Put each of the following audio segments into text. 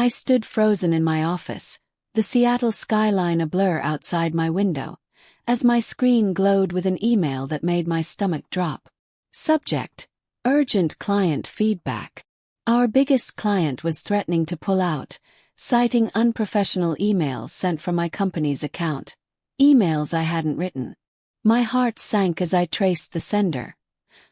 I stood frozen in my office, the Seattle skyline a blur outside my window, as my screen glowed with an email that made my stomach drop. Subject: Urgent client feedback. Our biggest client was threatening to pull out, citing unprofessional emails sent from my company's account. Emails I hadn't written. My heart sank as I traced the sender.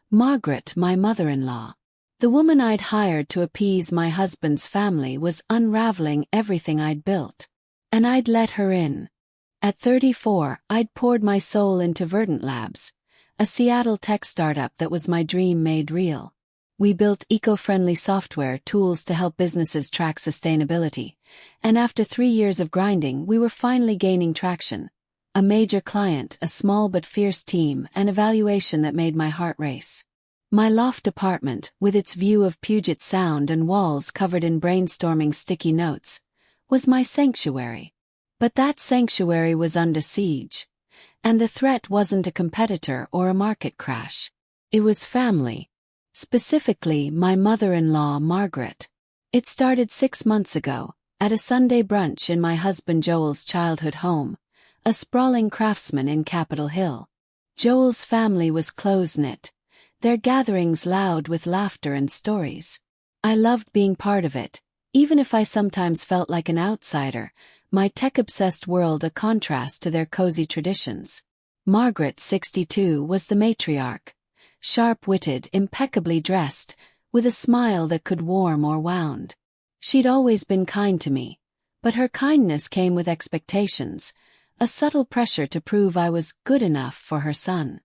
Margaret, my mother-in-law. The woman I'd hired to appease my husband's family was unraveling everything I'd built. And I'd let her in. At 34, I'd poured my soul into VerdantLabs, a Seattle tech startup that was my dream made real. We built eco-friendly software tools to help businesses track sustainability, and after 3 years of grinding, we were finally gaining traction. A major client, a small but fierce team, and a valuation that made my heart race. My loft apartment, with its view of Puget Sound and walls covered in brainstorming sticky notes, was my sanctuary. But that sanctuary was under siege. And the threat wasn't a competitor or a market crash. It was family. Specifically, my mother-in-law, Margaret. It started 6 months ago, at a Sunday brunch in my husband Joel's childhood home, a sprawling craftsman in Capitol Hill. Joel's family was close-knit, their gatherings loud with laughter and stories. I loved being part of it, even if I sometimes felt like an outsider, my tech-obsessed world a contrast to their cozy traditions. Margaret, 62, was the matriarch. Sharp-witted, impeccably dressed, with a smile that could warm or wound. She'd always been kind to me, but her kindness came with expectations, a subtle pressure to prove I was good enough for her son.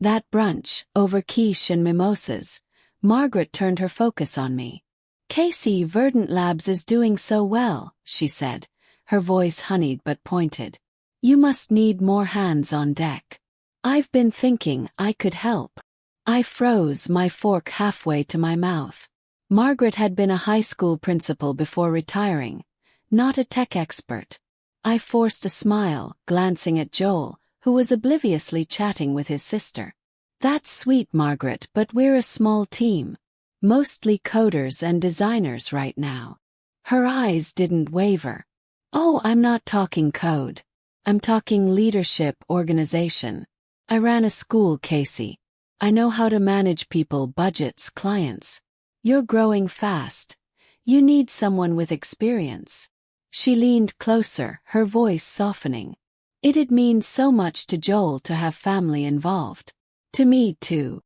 That brunch, over quiche and mimosas, Margaret turned her focus on me. "Casey, VerdantLabs is doing so well," she said, her voice honeyed but pointed. "You must need more hands on deck. I've been thinking I could help." I froze, my fork halfway to my mouth. Margaret had been a high school principal before retiring, not a tech expert. I forced a smile, glancing at Joel, who was obliviously chatting with his sister. "That's sweet, Margaret, but we're a small team. Mostly coders and designers right now." Her eyes didn't waver. "Oh, I'm not talking code. I'm talking leadership, organization. I ran a school, Casey. I know how to manage people, budgets, clients. You're growing fast. You need someone with experience." She leaned closer, her voice softening. It'd mean so much to Joel to have family involved. To me, too.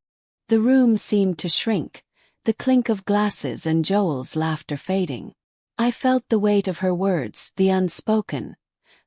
The room seemed to shrink, the clink of glasses and Joel's laughter fading. I felt the weight of her words, the unspoken.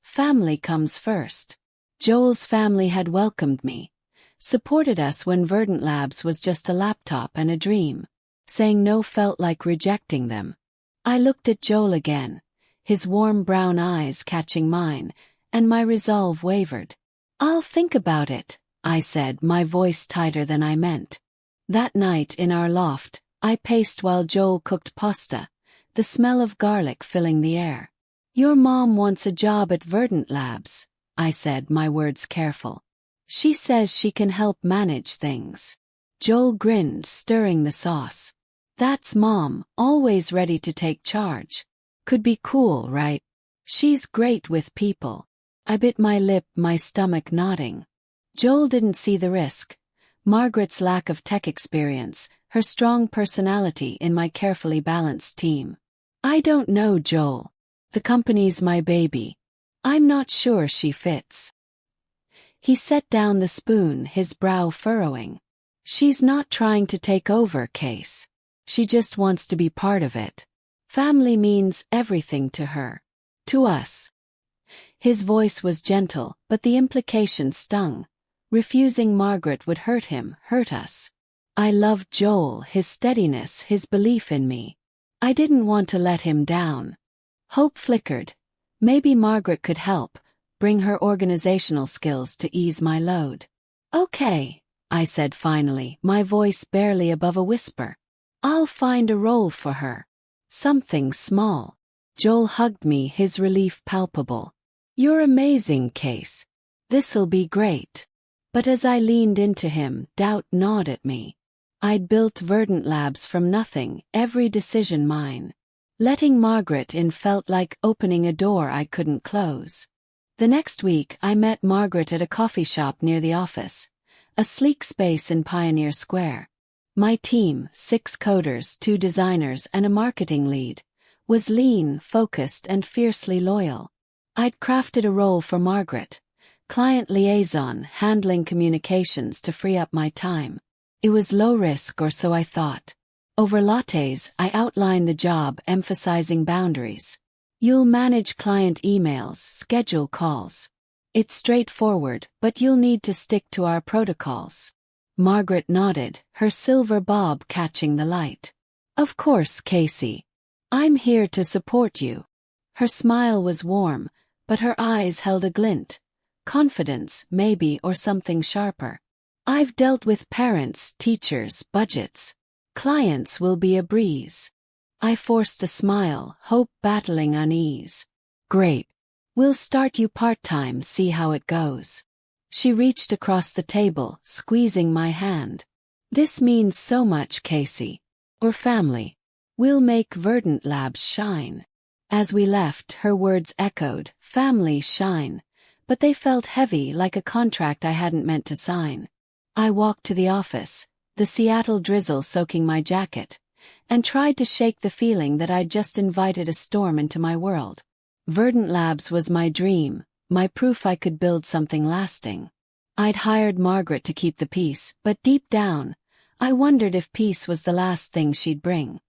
Family comes first. Joel's family had welcomed me, supported us when VerdantLabs was just a laptop and a dream. Saying no felt like rejecting them. I looked at Joel again, his warm brown eyes catching mine, and my resolve wavered. "I'll think about it," I said, my voice tighter than I meant. That night in our loft, I paced while Joel cooked pasta, the smell of garlic filling the air. "Your mom wants a job at VerdantLabs," I said, my words careful. "She says she can help manage things." Joel grinned, stirring the sauce. "That's Mom, always ready to take charge. Could be cool, right? She's great with people." I bit my lip, my stomach nodding. Joel didn't see the risk. Margaret's lack of tech experience, her strong personality in my carefully balanced team. "I don't know, Joel. The company's my baby. I'm not sure she fits." He set down the spoon, his brow furrowing. "She's not trying to take over, Case. She just wants to be part of it. Family means everything to her. To us." His voice was gentle, but the implication stung. Refusing Margaret would hurt him, hurt us. I loved Joel, his steadiness, his belief in me. I didn't want to let him down. Hope flickered. Maybe Margaret could help, bring her organizational skills to ease my load. "Okay," I said finally, my voice barely above a whisper. "I'll find a role for her. Something small." Joel hugged me, his relief palpable. "You're amazing, Case. This'll be great." But as I leaned into him, doubt gnawed at me. I'd built VerdantLabs from nothing, every decision mine. Letting Margaret in felt like opening a door I couldn't close. The next week, I met Margaret at a coffee shop near the office, a sleek space in Pioneer Square. My team, 6 coders, 2 designers, and a marketing lead, was lean, focused, and fiercely loyal. I'd crafted a role for Margaret, client liaison, handling communications to free up my time. It was low risk, or so I thought. Over lattes, I outlined the job, emphasizing boundaries. You'll manage client emails, schedule calls. It's straightforward, but you'll need to stick to our protocols. Margaret nodded, her silver bob catching the light. Of course, Casey. I'm here to support you. Her smile was warm, but her eyes held a glint. Confidence, maybe, or something sharper. I've dealt with parents, teachers, budgets. Clients will be a breeze. I forced a smile, hope battling unease. Great. We'll start you part-time, see how it goes. She reached across the table, squeezing my hand. This means so much, Casey. Or family. We'll make VerdantLabs shine. As we left, her words echoed, family shine. But they felt heavy, like a contract I hadn't meant to sign. I walked to the office, the Seattle drizzle soaking my jacket, and tried to shake the feeling that I'd just invited a storm into my world. VerdantLabs was my dream, my proof I could build something lasting. I'd hired Margaret to keep the peace, but deep down, I wondered if peace was the last thing she'd bring.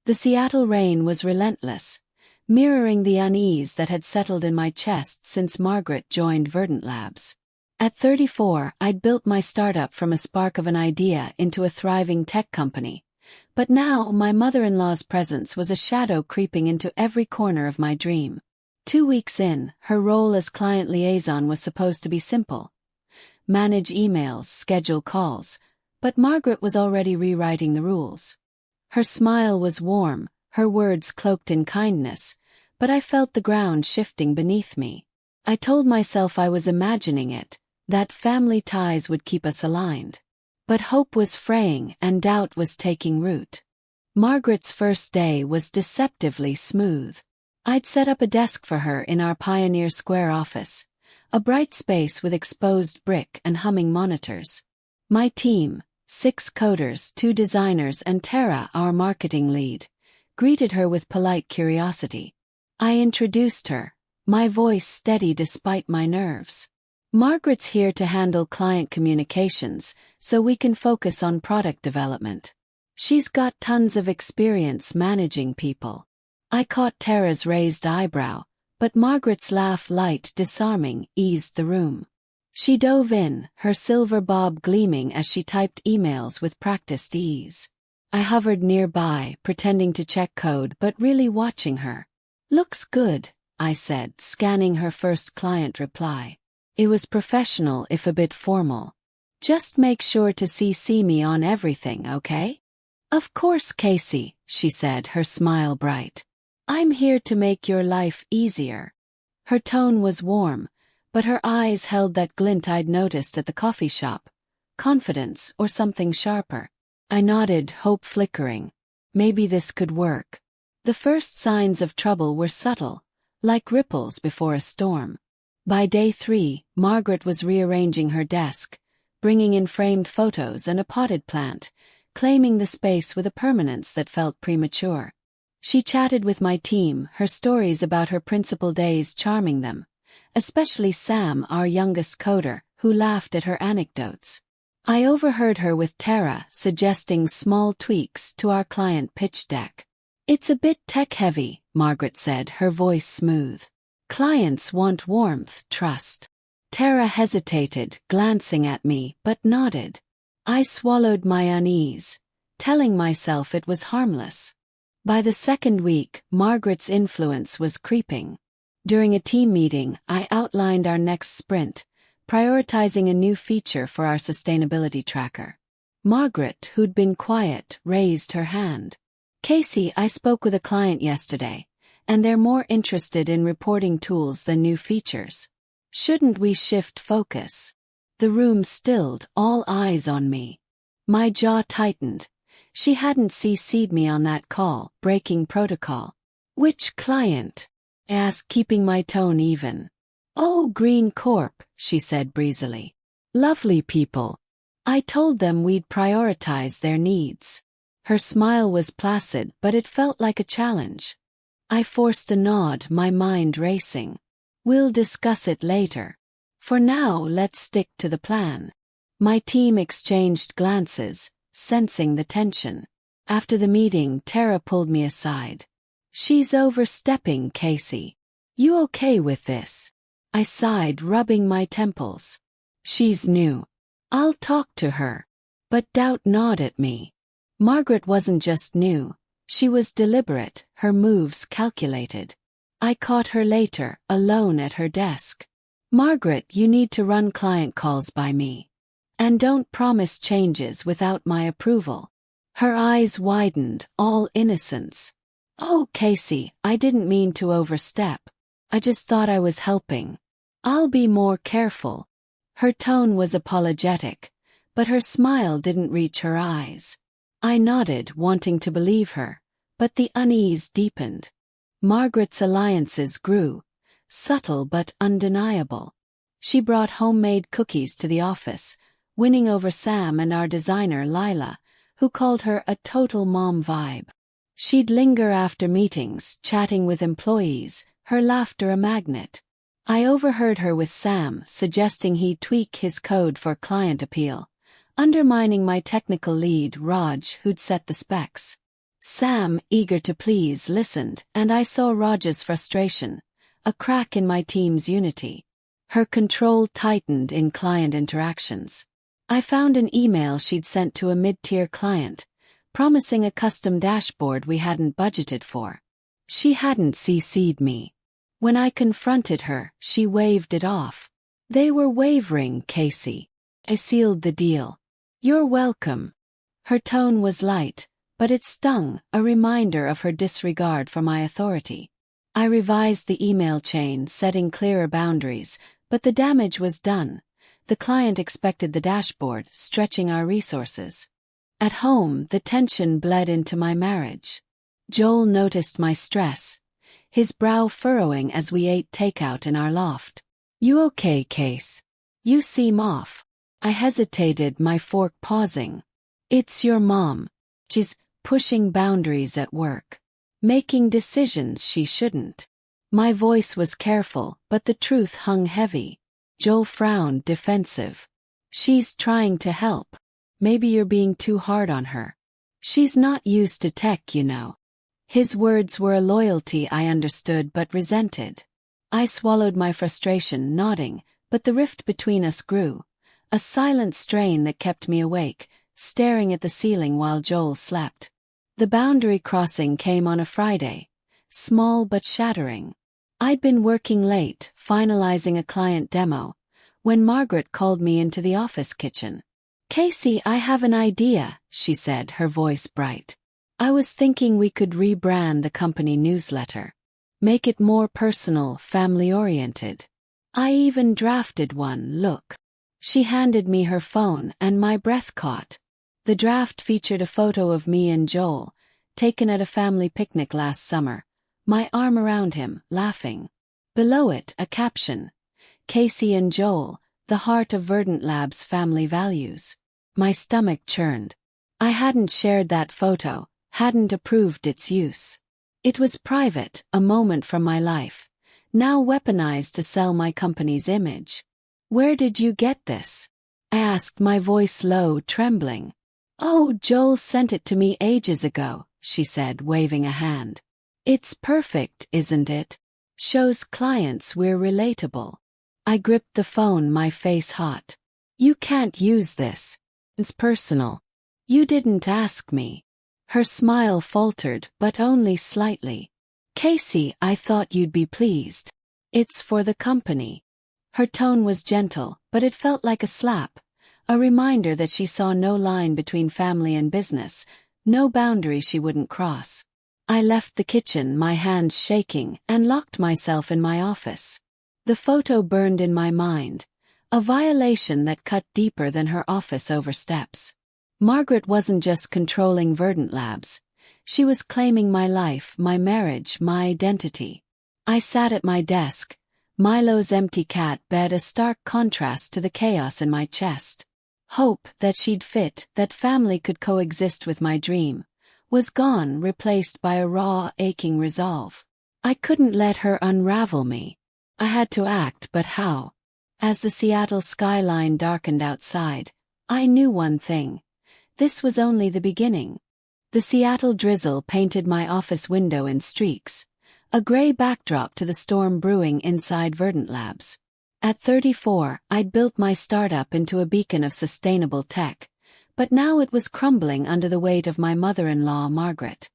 The Seattle rain was relentless, mirroring the unease that had settled in my chest since Margaret joined VerdantLabs. At 34, I'd built my startup from a spark of an idea into a thriving tech company. But now my mother-in-law's presence was a shadow creeping into every corner of my dream. 2 weeks in, her role as client liaison was supposed to be simple. Manage emails, schedule calls, but Margaret was already rewriting the rules. Her smile was warm, her words cloaked in kindness, but I felt the ground shifting beneath me. I told myself I was imagining it, that family ties would keep us aligned. But hope was fraying and doubt was taking root. Margaret's first day was deceptively smooth. I'd set up a desk for her in our Pioneer Square office, a bright space with exposed brick and humming monitors. My team, 6 coders, 2 designers, and Tara, our marketing lead, greeted her with polite curiosity. I introduced her, my voice steady despite my nerves. Margaret's here to handle client communications, so we can focus on product development. She's got tons of experience managing people. I caught Tara's raised eyebrow, but Margaret's laugh, light, disarming, eased the room. She dove in, her silver bob gleaming as she typed emails with practiced ease. I hovered nearby, pretending to check code but really watching her. Looks good, I said, scanning her first client reply. It was professional if a bit formal. Just make sure to CC me on everything, okay? Of course, Casey, she said, her smile bright. I'm here to make your life easier. Her tone was warm, but her eyes held that glint I'd noticed at the coffee shop. Confidence, or something sharper. I nodded, hope flickering. Maybe this could work. The first signs of trouble were subtle, like ripples before a storm. By day 3, Margaret was rearranging her desk, bringing in framed photos and a potted plant, claiming the space with a permanence that felt premature. She chatted with my team, her stories about her principal days charming them, especially Sam, our youngest coder, who laughed at her anecdotes. I overheard her with Tara suggesting small tweaks to our client pitch deck. It's a bit tech-heavy, Margaret said, her voice smooth. Clients want warmth, trust. Tara hesitated, glancing at me, but nodded. I swallowed my unease, telling myself it was harmless. By the second week, Margaret's influence was creeping. During a team meeting, I outlined our next sprint, prioritizing a new feature for our sustainability tracker. Margaret, who'd been quiet, raised her hand. Casey, I spoke with a client yesterday, and they're more interested in reporting tools than new features. Shouldn't we shift focus? The room stilled, all eyes on me. My jaw tightened. She hadn't CC'd me on that call, breaking protocol. Which client? I asked, keeping my tone even. Oh, Green Corp, she said breezily. Lovely people. I told them we'd prioritize their needs. Her smile was placid, but it felt like a challenge. I forced a nod, my mind racing. We'll discuss it later. For now, let's stick to the plan. My team exchanged glances, sensing the tension. After the meeting, Tara pulled me aside. She's overstepping, Casey. You okay with this? I sighed, rubbing my temples. She's new. I'll talk to her. But doubt gnawed at me. Margaret wasn't just new. She was deliberate, her moves calculated. I caught her later, alone at her desk. Margaret, you need to run client calls by me. And don't promise changes without my approval. Her eyes widened, all innocence. Oh, Casey, I didn't mean to overstep. I just thought I was helping. I'll be more careful. Her tone was apologetic, but her smile didn't reach her eyes. I nodded, wanting to believe her, but the unease deepened. Margaret's alliances grew, subtle but undeniable. She brought homemade cookies to the office, winning over Sam and our designer Lila, who called her a total mom vibe. She'd linger after meetings, chatting with employees, her laughter a magnet. I overheard her with Sam, suggesting he'd tweak his code for client appeal, undermining my technical lead, Raj, who'd set the specs. Sam, eager to please, listened, and I saw Raj's frustration, a crack in my team's unity. Her control tightened in client interactions. I found an email she'd sent to a mid-tier client, promising a custom dashboard we hadn't budgeted for. She hadn't CC'd me. When I confronted her, she waved it off. They were wavering, Casey. I sealed the deal. You're welcome. Her tone was light, but it stung, a reminder of her disregard for my authority. I revised the email chain, setting clearer boundaries, but the damage was done. The client expected the dashboard, stretching our resources. At home, the tension bled into my marriage. Joel noticed my stress, his brow furrowing as we ate takeout in our loft. You okay, Case? You seem off. I hesitated, my fork pausing. It's your mom. She's pushing boundaries at work, making decisions she shouldn't. My voice was careful, but the truth hung heavy. Joel frowned, defensive. She's trying to help. Maybe you're being too hard on her. She's not used to tech, you know. His words were a loyalty I understood but resented. I swallowed my frustration, nodding, but the rift between us grew, a silent strain that kept me awake, staring at the ceiling while Joel slept. The boundary crossing came on a Friday, small but shattering. I'd been working late, finalizing a client demo, when Margaret called me into the office kitchen. Casey, I have an idea, she said, her voice bright. I was thinking we could rebrand the company newsletter. Make it more personal, family-oriented. I even drafted one, look. She handed me her phone, and my breath caught. The draft featured a photo of me and Joel, taken at a family picnic last summer, my arm around him, laughing. Below it, a caption. Casey and Joel, the heart of VerdantLabs family values. My stomach churned. I hadn't shared that photo, hadn't approved its use. It was private, a moment from my life, now weaponized to sell my company's image. Where did you get this? I asked, my voice low, trembling. Oh, Joel sent it to me ages ago, she said, waving a hand. It's perfect, isn't it? Shows clients we're relatable. I gripped the phone, my face hot. You can't use this. It's personal. You didn't ask me. Her smile faltered, but only slightly. Casey, I thought you'd be pleased. It's for the company. Her tone was gentle, but it felt like a slap, a reminder that she saw no line between family and business, no boundary she wouldn't cross. I left the kitchen, my hands shaking, and locked myself in my office. The photo burned in my mind, a violation that cut deeper than her office oversteps. Margaret wasn't just controlling VerdantLabs. She was claiming my life, my marriage, my identity. I sat at my desk, Milo's empty cat bed a stark contrast to the chaos in my chest. Hope that she'd fit, that family could coexist with my dream, was gone, replaced by a raw, aching resolve. I couldn't let her unravel me. I had to act, but how? As the Seattle skyline darkened outside, I knew one thing. This was only the beginning. The Seattle drizzle painted my office window in streaks, a gray backdrop to the storm brewing inside VerdantLabs. At 34, I'd built my startup into a beacon of sustainable tech, but now it was crumbling under the weight of my mother-in-law, Margaret.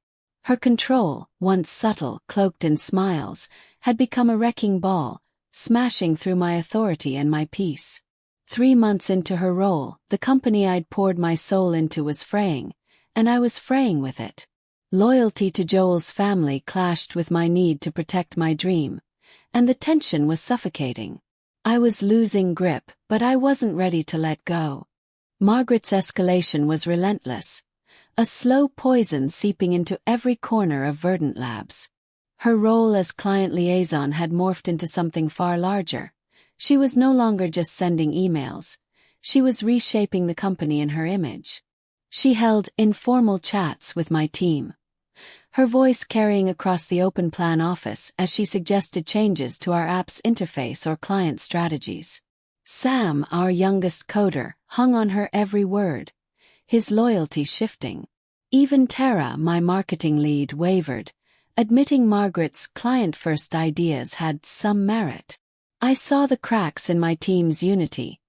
Her control, once subtle, cloaked in smiles, had become a wrecking ball, smashing through my authority and my peace. 3 months into her role, the company I'd poured my soul into was fraying, and I was fraying with it. Loyalty to Joel's family clashed with my need to protect my dream, and the tension was suffocating. I was losing grip, but I wasn't ready to let go. Margaret's escalation was relentless, a slow poison seeping into every corner of VerdantLabs. Her role as client liaison had morphed into something far larger. She was no longer just sending emails. She was reshaping the company in her image. She held informal chats with my team, her voice carrying across the open-plan office as she suggested changes to our app's interface or client strategies. Sam, our youngest coder, hung on her every word, his loyalty shifting. Even Tara, my marketing lead, wavered, admitting Margaret's client-first ideas had some merit. I saw the cracks in my team's unity,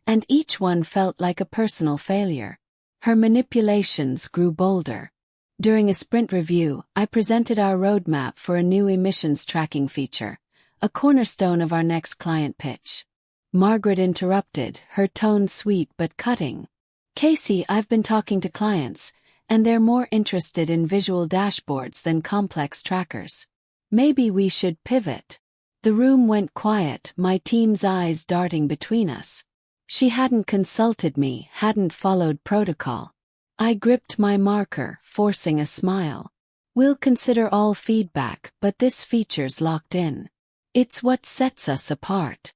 and each one felt like a personal failure. Her manipulations grew bolder. During a sprint review, I presented our roadmap for a new emissions tracking feature, a cornerstone of our next client pitch. Margaret interrupted, her tone sweet but cutting. "Casey, I've been talking to clients, and they're more interested in visual dashboards than complex trackers. Maybe we should pivot." The room went quiet, my team's eyes darting between us. She hadn't consulted me, hadn't followed protocol. I gripped my marker, forcing a smile. "We'll consider all feedback, but this feature's locked in. It's what sets us apart."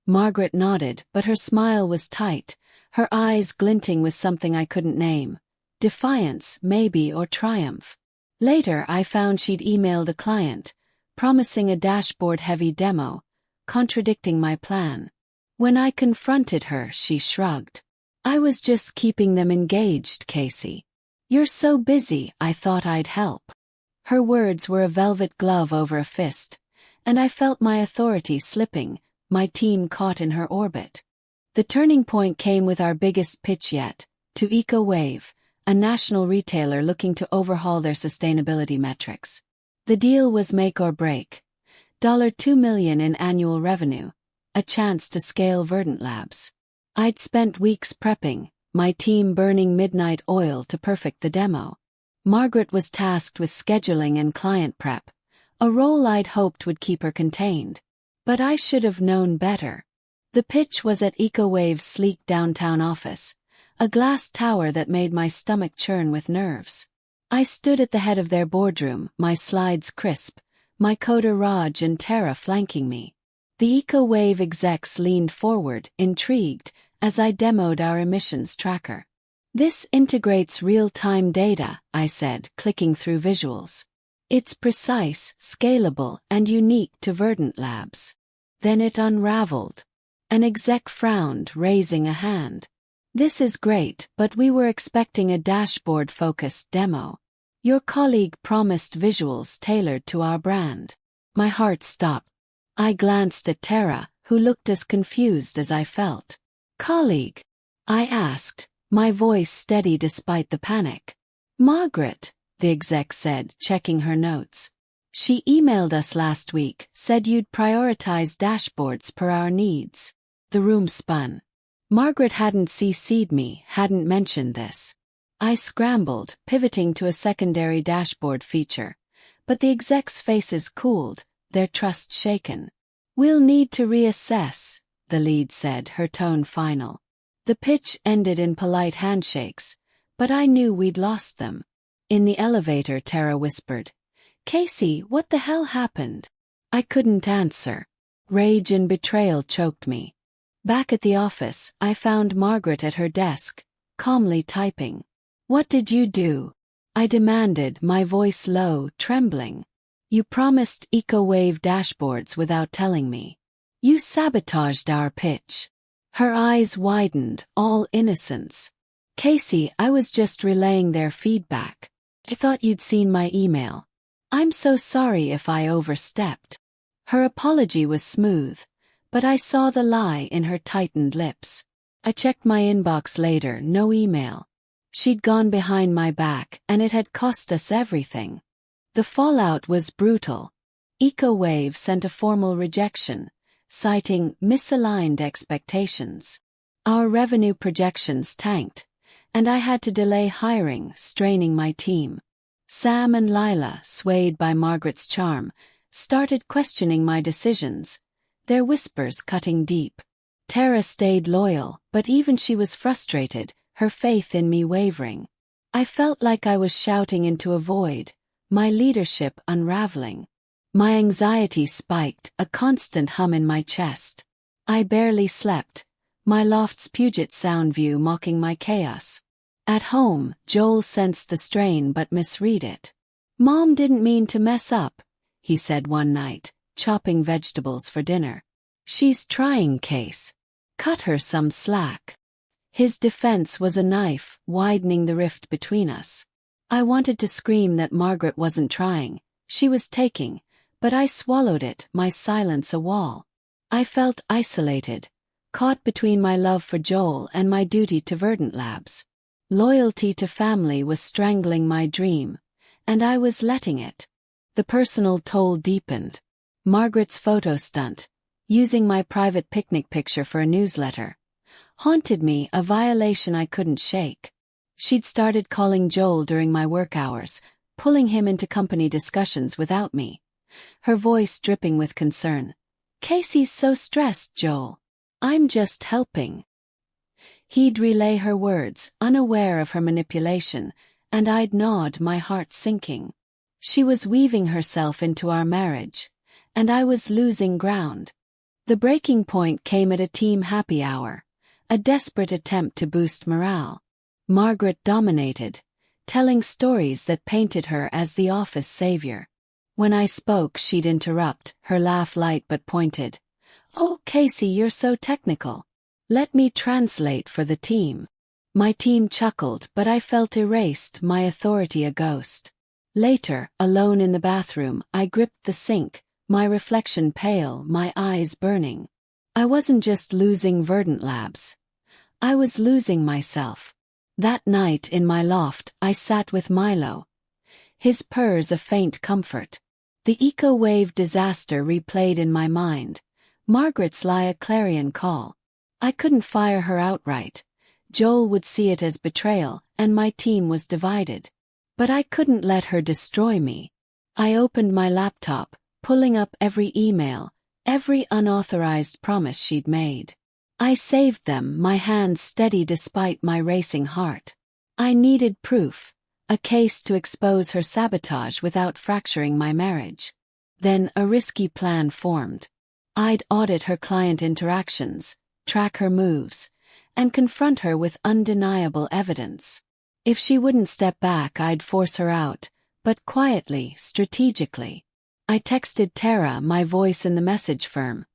Margaret nodded, but her smile was tight, her eyes glinting with something I couldn't name. Defiance, maybe, or triumph. Later I found she'd emailed a client, promising a dashboard-heavy demo, contradicting my plan. When I confronted her, she shrugged. "I was just keeping them engaged, Casey. You're so busy, I thought I'd help." Her words were a velvet glove over a fist, and I felt my authority slipping, my team caught in her orbit. The turning point came with our biggest pitch yet, to EcoWave, a national retailer looking to overhaul their sustainability metrics. The deal was make or break. $2 million in annual revenue, a chance to scale VerdantLabs. I'd spent weeks prepping, my team burning midnight oil to perfect the demo. Margaret was tasked with scheduling and client prep, a role I'd hoped would keep her contained. But I should have known better. The pitch was at EcoWave's sleek downtown office, a glass tower that made my stomach churn with nerves. I stood at the head of their boardroom, my slides crisp, my coder Raj and Tara flanking me. The EcoWave execs leaned forward, intrigued, as I demoed our emissions tracker. "This integrates real-time data," I said, clicking through visuals. "It's precise, scalable, and unique to VerdantLabs." Then it unraveled. An exec frowned, raising a hand. "This is great, but we were expecting a dashboard-focused demo. Your colleague promised visuals tailored to our brand." My heart stopped. I glanced at Tara, who looked as confused as I felt. "Colleague?" I asked, my voice steady despite the panic. "Margaret," the exec said, checking her notes. "She emailed us last week, said you'd prioritize dashboards per our needs." The room spun. Margaret hadn't CC'd me, hadn't mentioned this. I scrambled, pivoting to a secondary dashboard feature, but the execs' faces cooled, their trust shaken. "We'll need to reassess," the lead said, her tone final. The pitch ended in polite handshakes, but I knew we'd lost them. In the elevator, Tara whispered, "Casey, what the hell happened?" I couldn't answer. Rage and betrayal choked me. Back at the office, I found Margaret at her desk, calmly typing. "What did you do?" I demanded, my voice low, trembling. "You promised eco-wave dashboards without telling me. You sabotaged our pitch." Her eyes widened, all innocence. "Casey, I was just relaying their feedback. I thought you'd seen my email. I'm so sorry if I overstepped." Her apology was smooth, but I saw the lie in her tightened lips. I checked my inbox later, no email. She'd gone behind my back, and it had cost us everything. The fallout was brutal. EcoWave sent a formal rejection, citing misaligned expectations. Our revenue projections tanked, and I had to delay hiring, straining my team. Sam and Lila, swayed by Margaret's charm, started questioning my decisions, their whispers cutting deep. Tara stayed loyal, but even she was frustrated, her faith in me wavering. I felt like I was shouting into a void, my leadership unraveling. My anxiety spiked, a constant hum in my chest. I barely slept, my loft's Puget Sound view mocking my chaos. At home, Joel sensed the strain but misread it. "Mom didn't mean to mess up," he said one night, chopping vegetables for dinner. "She's trying, Case. Cut her some slack." His defense was a knife, widening the rift between us. I wanted to scream that Margaret wasn't trying, she was taking, but I swallowed it, my silence a wall. I felt isolated, caught between my love for Joel and my duty to VerdantLabs. Loyalty to family was strangling my dream, and I was letting it. The personal toll deepened. Margaret's photo stunt, using my private picnic picture for a newsletter, haunted me, a violation I couldn't shake. She'd started calling Joel during my work hours, pulling him into company discussions without me. Her voice dripping with concern. "Casey's so stressed, Joel. I'm just helping." He'd relay her words, unaware of her manipulation, and I'd nod, my heart sinking. She was weaving herself into our marriage, and I was losing ground. The breaking point came at a team happy hour, a desperate attempt to boost morale. Margaret dominated, telling stories that painted her as the office savior. When I spoke, she'd interrupt, her laugh light but pointed. "Oh, Casey, you're so technical. Let me translate for the team." My team chuckled, but I felt erased, my authority a ghost. Later, alone in the bathroom, I gripped the sink, my reflection pale, my eyes burning. I wasn't just losing VerdantLabs. I was losing myself. That night in my loft, I sat with Milo. His purrs a faint comfort. The eco-wave disaster replayed in my mind. Margaret's lie a clarion call. I couldn't fire her outright. Joel would see it as betrayal, and my team was divided. But I couldn't let her destroy me. I opened my laptop, pulling up every email, every unauthorized promise she'd made. I saved them, my hands steady despite my racing heart. I needed proof, a case to expose her sabotage without fracturing my marriage. Then a risky plan formed. I'd audit her client interactions, track her moves, and confront her with undeniable evidence. If she wouldn't step back, I'd force her out, but quietly, strategically. I texted Tara, my voice in the message firm.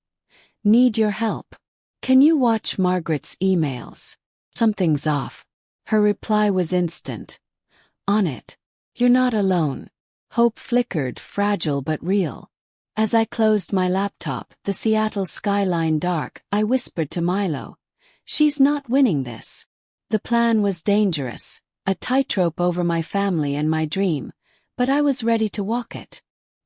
"Need your help. Can you watch Margaret's emails? Something's off." Her reply was instant. "On it. You're not alone." Hope flickered, fragile but real. As I closed my laptop, the Seattle skyline dark, I whispered to Milo, "She's not winning this." The plan was dangerous, a tightrope over my family and my dream, but I was ready to walk it.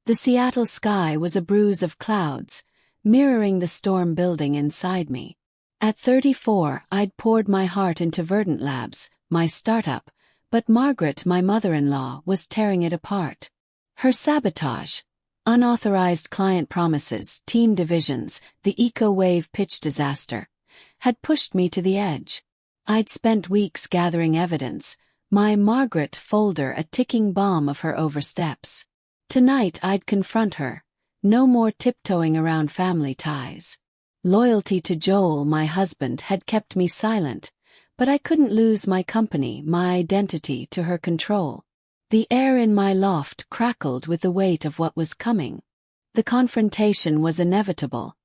The Seattle sky was a bruise of clouds, mirroring the storm building inside me. At 34, I'd poured my heart into VerdantLabs, my startup, but Margaret, my mother-in-law, was tearing it apart. Her sabotage, unauthorized client promises, team divisions, the eco-wave pitch disaster, had pushed me to the edge. I'd spent weeks gathering evidence, My Margaret folder a ticking bomb of her oversteps. Tonight I'd confront her. No more tiptoeing around family ties. Loyalty to Joel, my husband, had kept me silent, but I couldn't lose my company, my identity, to her control. The air in my loft crackled with the weight of what was coming. The confrontation was inevitable,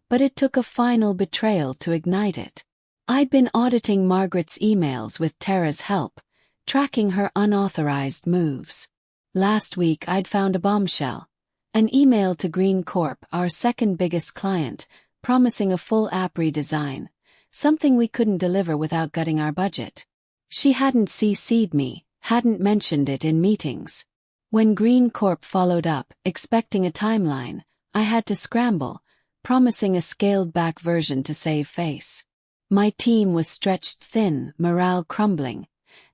but it took a final betrayal to ignite it. I'd been auditing Margaret's emails with Tara's help, tracking her unauthorized moves. Last week I'd found a bombshell. An email to Green Corp, our second biggest client, promising a full app redesign, something we couldn't deliver without gutting our budget. She hadn't CC'd me, hadn't mentioned it in meetings. When Green Corp followed up, expecting a timeline, I had to scramble, promising a scaled-back version to save face. My team was stretched thin, morale crumbling,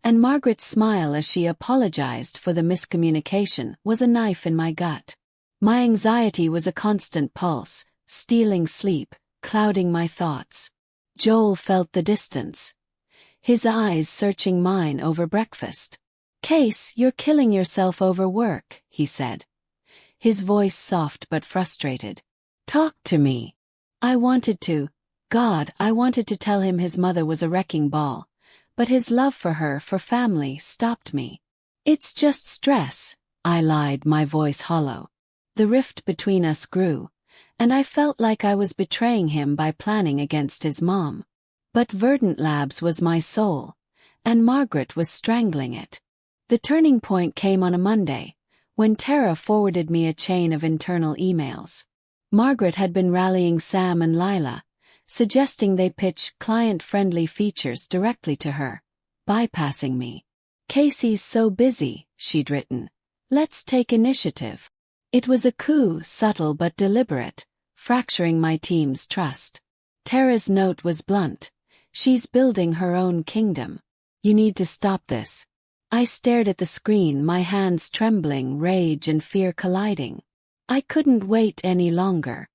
and Margaret's smile as she apologized for the miscommunication was a knife in my gut. My anxiety was a constant pulse, stealing sleep, clouding my thoughts. Joel felt the distance, his eyes searching mine over breakfast. "Case, you're killing yourself over work," he said. His voice soft but frustrated. "Talk to me." I wanted to tell him his mother was a wrecking ball, but his love for her, for family, stopped me. "It's just stress," I lied, my voice hollow. The rift between us grew, and I felt like I was betraying him by planning against his mom. But VerdantLabs was my soul, and Margaret was strangling it. The turning point came on a Monday, when Tara forwarded me a chain of internal emails. Margaret had been rallying Sam and Lila, suggesting they pitch client-friendly features directly to her, bypassing me. "Casey's so busy," she'd written. "Let's take initiative." It was a coup, subtle but deliberate, fracturing my team's trust. Tara's note was blunt. "She's building her own kingdom. You need to stop this." I stared at the screen, my hands trembling, rage and fear colliding. I couldn't wait any longer.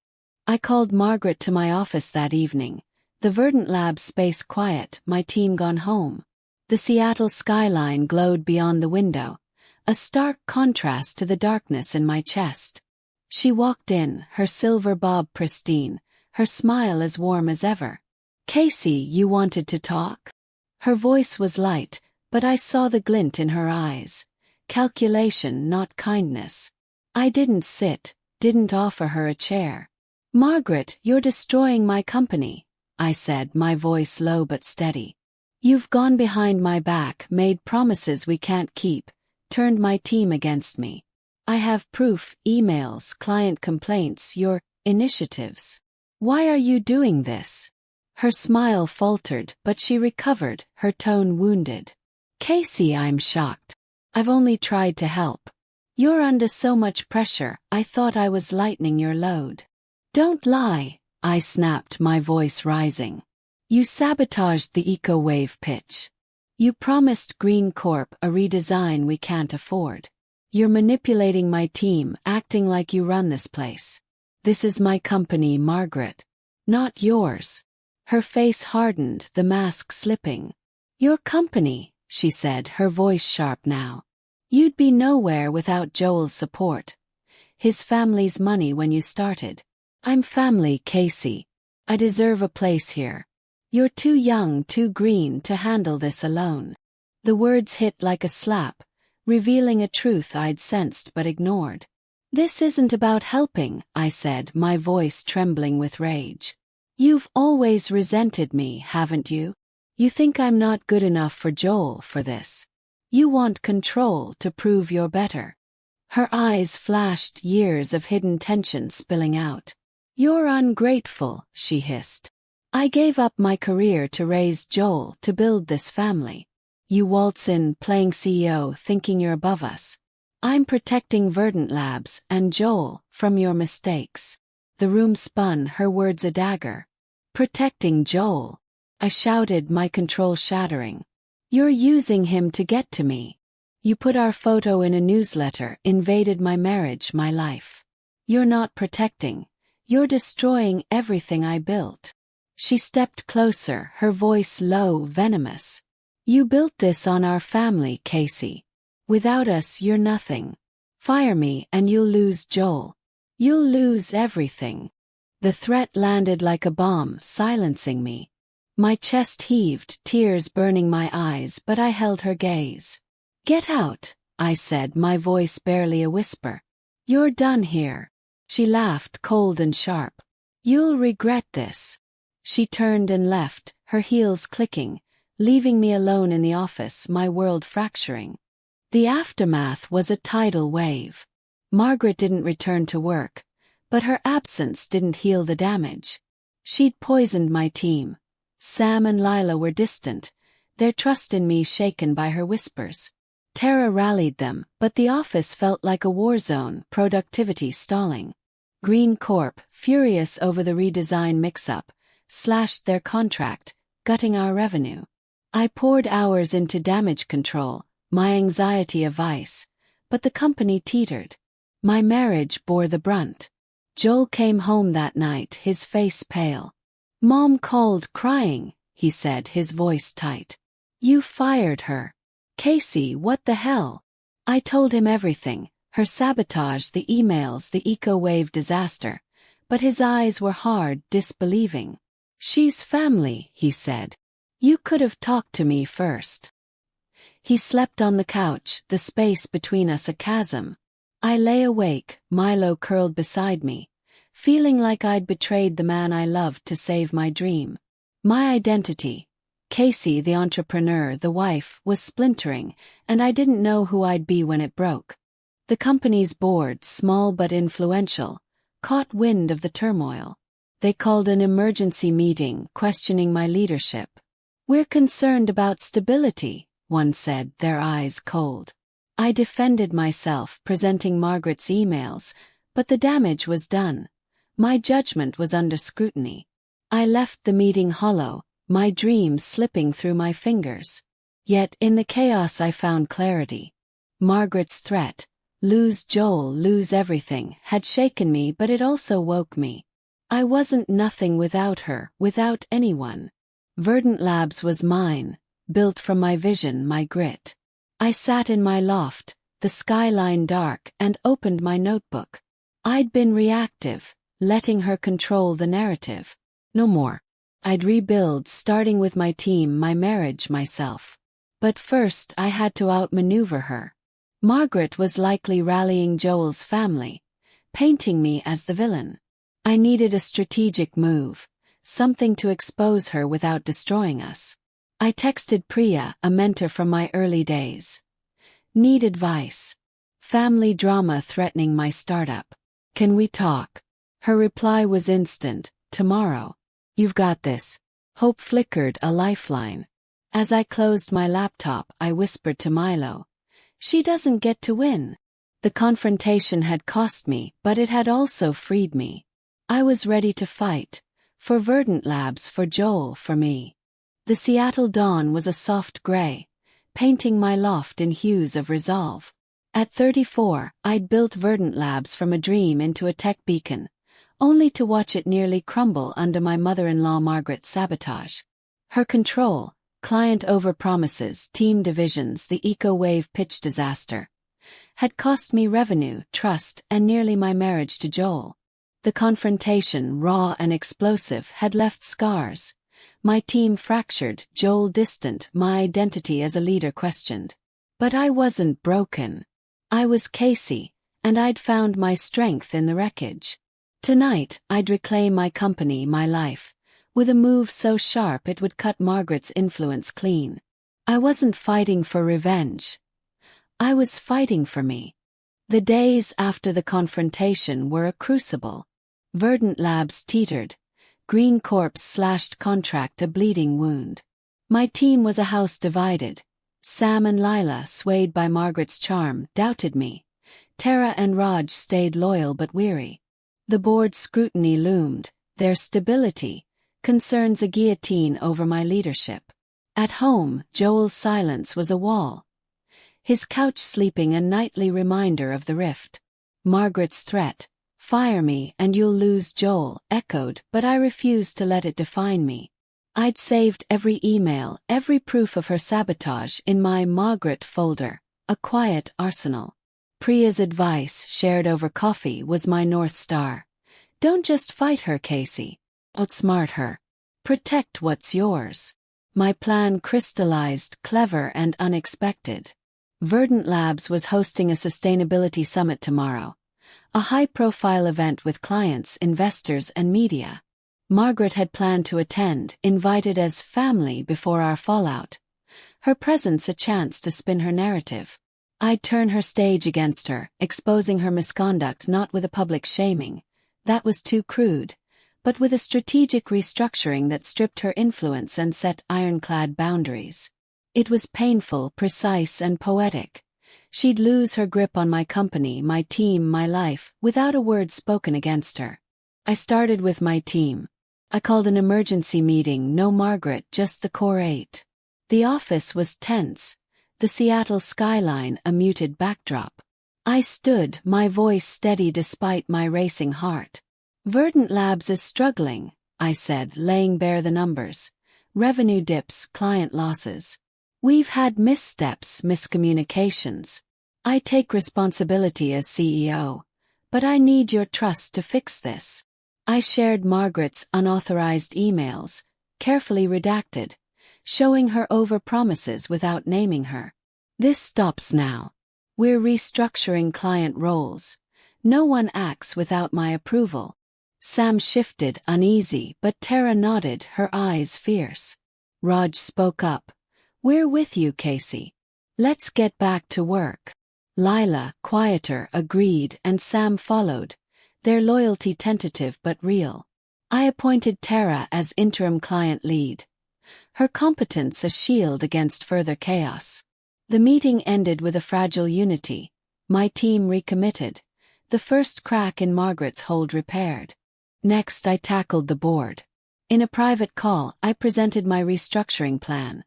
I called Margaret to my office that evening, the VerdantLabs space quiet, my team gone home. The Seattle skyline glowed beyond the window, a stark contrast to the darkness in my chest. She walked in, her silver bob pristine, her smile as warm as ever. "Casey, you wanted to talk?" Her voice was light, but I saw the glint in her eyes. Calculation, not kindness. I didn't offer her a chair. "Margaret, you're destroying my company," I said, my voice low but steady. "You've gone behind my back, made promises we can't keep, turned my team against me. I have proof, emails, client complaints, your initiatives. Why are you doing this?" Her smile faltered, but she recovered, her tone wounded. "Casey, I'm shocked. I've only tried to help. You're under so much pressure, I thought I was lightening your load." "Don't lie," I snapped, my voice rising. "You sabotaged the eco-wave pitch. You promised Green Corp a redesign we can't afford. You're manipulating my team, acting like you run this place. This is my company, Margaret, not yours." Her face hardened, the mask slipping. "Your company," she said, her voice sharp now. "You'd be nowhere without Joel's support. His family's money when you started. I'm family, Casey. I deserve a place here. You're too young, too green to handle this alone." The words hit like a slap, revealing a truth I'd sensed but ignored. "This isn't about helping," I said, my voice trembling with rage. "You've always resented me, haven't you? You think I'm not good enough for Joel for this. You want control to prove you're better." Her eyes flashed, years of hidden tension spilling out. "You're ungrateful," she hissed. "I gave up my career to raise Joel, to build this family. You waltz in, playing CEO, thinking you're above us. I'm protecting VerdantLabs and Joel from your mistakes." The room spun, her words a dagger. "Protecting Joel," I shouted, my control shattering. "You're using him to get to me. You put our photo in a newsletter, invaded my marriage, my life. You're not protecting. You're destroying everything I built." She stepped closer, her voice low, venomous. You built this on our family, Casey. Without us, you're nothing. Fire me and you'll lose Joel. You'll lose everything. The threat landed like a bomb, silencing me. My chest heaved, tears burning my eyes, but I held her gaze. Get out, I said, my voice barely a whisper. You're done here. She laughed, cold and sharp. You'll regret this. She turned and left, her heels clicking, leaving me alone in the office, my world fracturing. The aftermath was a tidal wave. Margaret didn't return to work, but her absence didn't heal the damage. She'd poisoned my team. Sam and Lila were distant, their trust in me shaken by her whispers. Tara rallied them, but the office felt like a war zone, productivity stalling. Green Corp, furious over the redesign mix-up, slashed their contract, gutting our revenue. I poured hours into damage control, my anxiety a vice, but the company teetered. My marriage bore the brunt. Joel came home that night, his face pale. Mom called crying, he said, his voice tight. You fired her. Casey, what the hell? I told him everything, her sabotage, the emails, the eco-wave disaster, but his eyes were hard, disbelieving. She's family, he said. You could have talked to me first. He slept on the couch, the space between us a chasm. I lay awake, Milo curled beside me, feeling like I'd betrayed the man I loved to save my dream. My identity, Casey the entrepreneur, the wife, was splintering, and I didn't know who I'd be when it broke. The company's board, small but influential, caught wind of the turmoil. They called an emergency meeting, questioning my leadership. We're concerned about stability, one said, their eyes cold. I defended myself, presenting Margaret's emails, but the damage was done. My judgment was under scrutiny. I left the meeting hollow, my dreams slipping through my fingers. Yet in the chaos I found clarity. Margaret's threat, lose Joel, lose everything, had shaken me, but it also woke me. I wasn't nothing without her, without anyone. VerdantLabs was mine, built from my vision, my grit. I sat in my loft, the skyline dark, and opened my notebook. I'd been reactive, letting her control the narrative. No more. I'd rebuild, starting with my team, my marriage, myself. But first I had to outmaneuver her. Margaret was likely rallying Joel's family, painting me as the villain. I needed a strategic move, something to expose her without destroying us. I texted Priya, a mentor from my early days. Need advice. Family drama threatening my startup. Can we talk? Her reply was instant, tomorrow. You've got this. Hope flickered, a lifeline. As I closed my laptop, I whispered to Milo. She doesn't get to win. The confrontation had cost me, but it had also freed me. I was ready to fight. For VerdantLabs, for Joel, for me. The Seattle dawn was a soft gray, painting my loft in hues of resolve. At 34, I'd built VerdantLabs from a dream into a tech beacon, only to watch it nearly crumble under my mother-in-law Margaret's sabotage. Her control, client overpromises, team divisions, the eco-wave pitch disaster, had cost me revenue, trust, and nearly my marriage to Joel. The confrontation, raw and explosive, had left scars. My team fractured, Joel distant, my identity as a leader questioned. But I wasn't broken. I was Casey, and I'd found my strength in the wreckage. Tonight, I'd reclaim my company, my life, with a move so sharp it would cut Margaret's influence clean. I wasn't fighting for revenge. I was fighting for me. The days after the confrontation were a crucible. VerdantLabs teetered. Green Corp's slashed contract a bleeding wound. My team was a house divided. Sam and Lila, swayed by Margaret's charm, doubted me. Tara and Raj stayed loyal but weary. The board's scrutiny loomed, their stability, concerns a guillotine over my leadership. At home, Joel's silence was a wall. His couch sleeping a nightly reminder of the rift. Margaret's threat, fire me and you'll lose Joel, echoed, but I refused to let it define me. I'd saved every email, every proof of her sabotage in my Margaret folder, a quiet arsenal. Priya's advice, shared over coffee, was my North Star. Don't just fight her, Casey. Outsmart her. Protect what's yours. My plan crystallized, clever and unexpected. VerdantLabs was hosting a sustainability summit tomorrow. A high-profile event with clients, investors and media. Margaret had planned to attend, invited as family before our fallout. Her presence a chance to spin her narrative. I'd turn her stage against her, exposing her misconduct not with a public shaming. That was too crude. But with a strategic restructuring that stripped her influence and set ironclad boundaries. It was painful, precise and poetic. She'd lose her grip on my company, my team, my life, without a word spoken against her. I started with my team. I called an emergency meeting, no Margaret, just the core 8. The office was tense, the Seattle skyline a muted backdrop. I stood, my voice steady despite my racing heart. VerdantLabs is struggling, I said, laying bare the numbers. Revenue dips, client losses. We've had missteps, miscommunications. I take responsibility as CEO, but I need your trust to fix this. I shared Margaret's unauthorized emails, carefully redacted, showing her overpromises without naming her. This stops now. We're restructuring client roles. No one acts without my approval. Sam shifted, uneasy, but Tara nodded, her eyes fierce. Raj spoke up. We're with you, Casey. Let's get back to work. Lila, quieter, agreed, and Sam followed, their loyalty tentative but real. I appointed Tara as interim client lead. Her competence a shield against further chaos. The meeting ended with a fragile unity. My team recommitted. The first crack in Margaret's hold repaired. Next I tackled the board. In a private call, I presented my restructuring plan.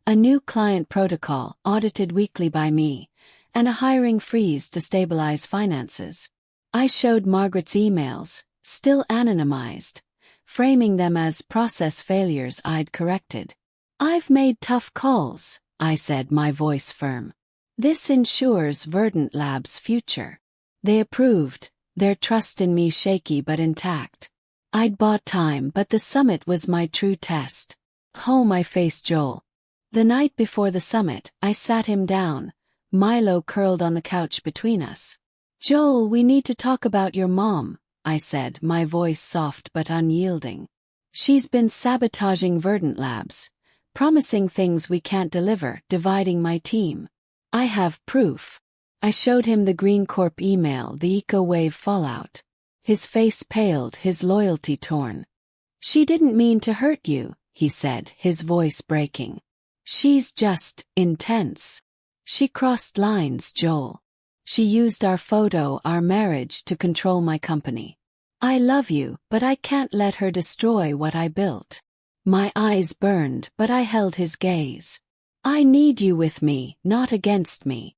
A new client protocol, audited weekly by me, and a hiring freeze to stabilize finances. I showed Margaret's emails, still anonymized, framing them as process failures I'd corrected. I've made tough calls, I said, my voice firm. This ensures VerdantLabs' future. They approved, their trust in me shaky but intact. I'd bought time, but the summit was my true test. Home I faced Joel. The night before the summit, I sat him down, Milo curled on the couch between us. Joel, we need to talk about your mom, I said, my voice soft but unyielding. She's been sabotaging VerdantLabs, promising things we can't deliver, dividing my team. I have proof. I showed him the Green Corp email, the eco-wave fallout. His face paled, his loyalty torn. She didn't mean to hurt you, he said, his voice breaking. She's just intense. She crossed lines, Joel. She used our photo, our marriage, to control my company. I love you, but I can't let her destroy what I built. My eyes burned, but I held his gaze. I need you with me, not against me.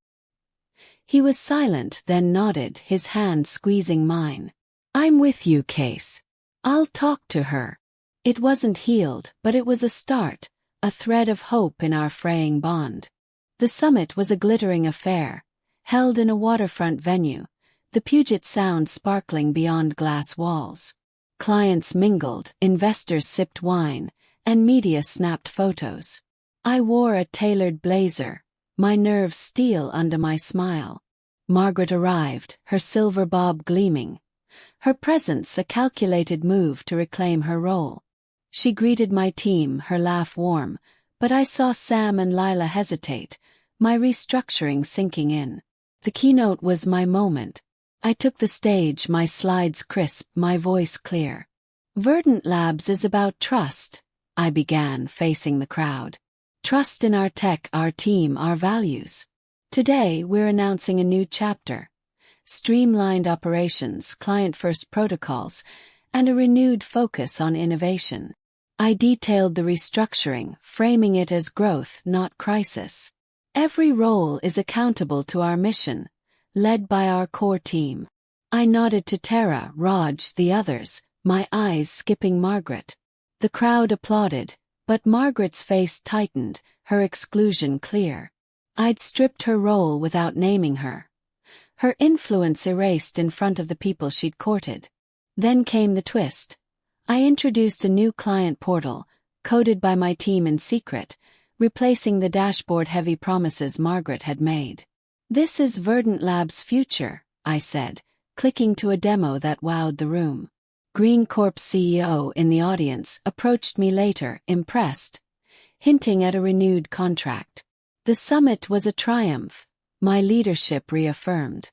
He was silent, then nodded, his hand squeezing mine. I'm with you, Case. I'll talk to her. It wasn't healed, but it was a start, a thread of hope in our fraying bond. The summit was a glittering affair, held in a waterfront venue, the Puget Sound sparkling beyond glass walls. Clients mingled, investors sipped wine, and media snapped photos. I wore a tailored blazer, my nerves steel under my smile. Margaret arrived, her silver bob gleaming. Her presence a calculated move to reclaim her role. She greeted my team, her laugh warm, but I saw Sam and Lila hesitate, my restructuring sinking in. The keynote was my moment. I took the stage, my slides crisp, my voice clear. VerdantLabs is about trust, I began, facing the crowd. Trust in our tech, our team, our values. Today, we're announcing a new chapter. Streamlined operations, client-first protocols, and a renewed focus on innovation. I detailed the restructuring, framing it as growth, not crisis. Every role is accountable to our mission, led by our core team. I nodded to Tara, Raj, the others, my eyes skipping Margaret. The crowd applauded, But Margaret's face tightened, her exclusion clear. I'd stripped her role without naming her. Her influence erased in front of the people she'd courted. Then came the twist. I introduced a new client portal, coded by my team in secret, replacing the dashboard-heavy promises Margaret had made. "This is VerdantLabs' future," I said, clicking to a demo that wowed the room. Green Corp's CEO in the audience approached me later, impressed, hinting at a renewed contract. The summit was a triumph, my leadership reaffirmed.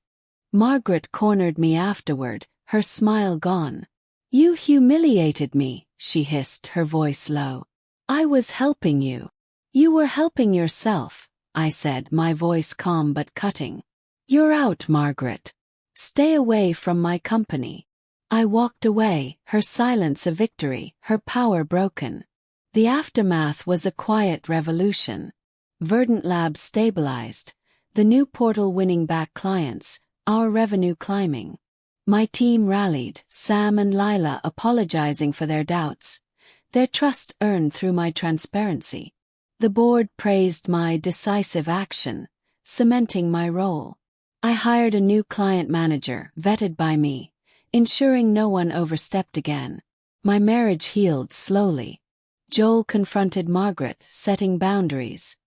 Margaret cornered me afterward, her smile gone. "You humiliated me," she hissed, her voice low. "I was helping you." "You were helping yourself," I said, my voice calm but cutting. "You're out, Margaret. Stay away from my company." I walked away, her silence a victory, her power broken. The aftermath was a quiet revolution. VerdantLabs stabilized, the new portal winning back clients, our revenue climbing. My team rallied, Sam and Lila apologizing for their doubts, their trust earned through my transparency. The board praised my decisive action, cementing my role. I hired a new client manager, vetted by me, ensuring no one overstepped again. My marriage healed slowly. Joel confronted Margaret, setting boundaries.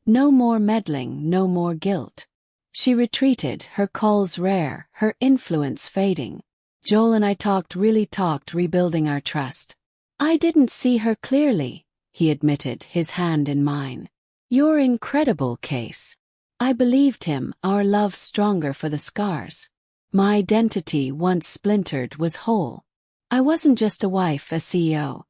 No more meddling, no more guilt. She retreated, her calls rare, her influence fading. Joel and I talked, rebuilding our trust. "I didn't see her clearly," he admitted, his hand in mine. "You're incredible, Case." I believed him, our love stronger for the scars. My identity, once splintered, was whole. I wasn't just a wife, a CEO.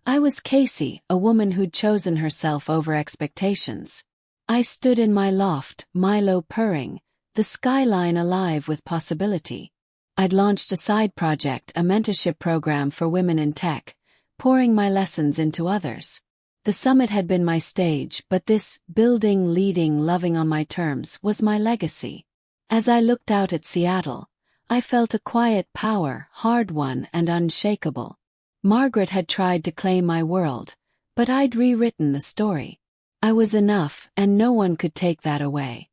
I was Casey, a woman who'd chosen herself over expectations. I stood in my loft, Milo purring, the skyline alive with possibility. I'd launched a side project, a mentorship program for women in tech, pouring my lessons into others. The summit had been my stage, but this building, leading, loving on my terms was my legacy. As I looked out at Seattle, I felt a quiet power, hard-won and unshakable. Margaret had tried to claim my world, but I'd rewritten the story. I was enough, and no one could take that away.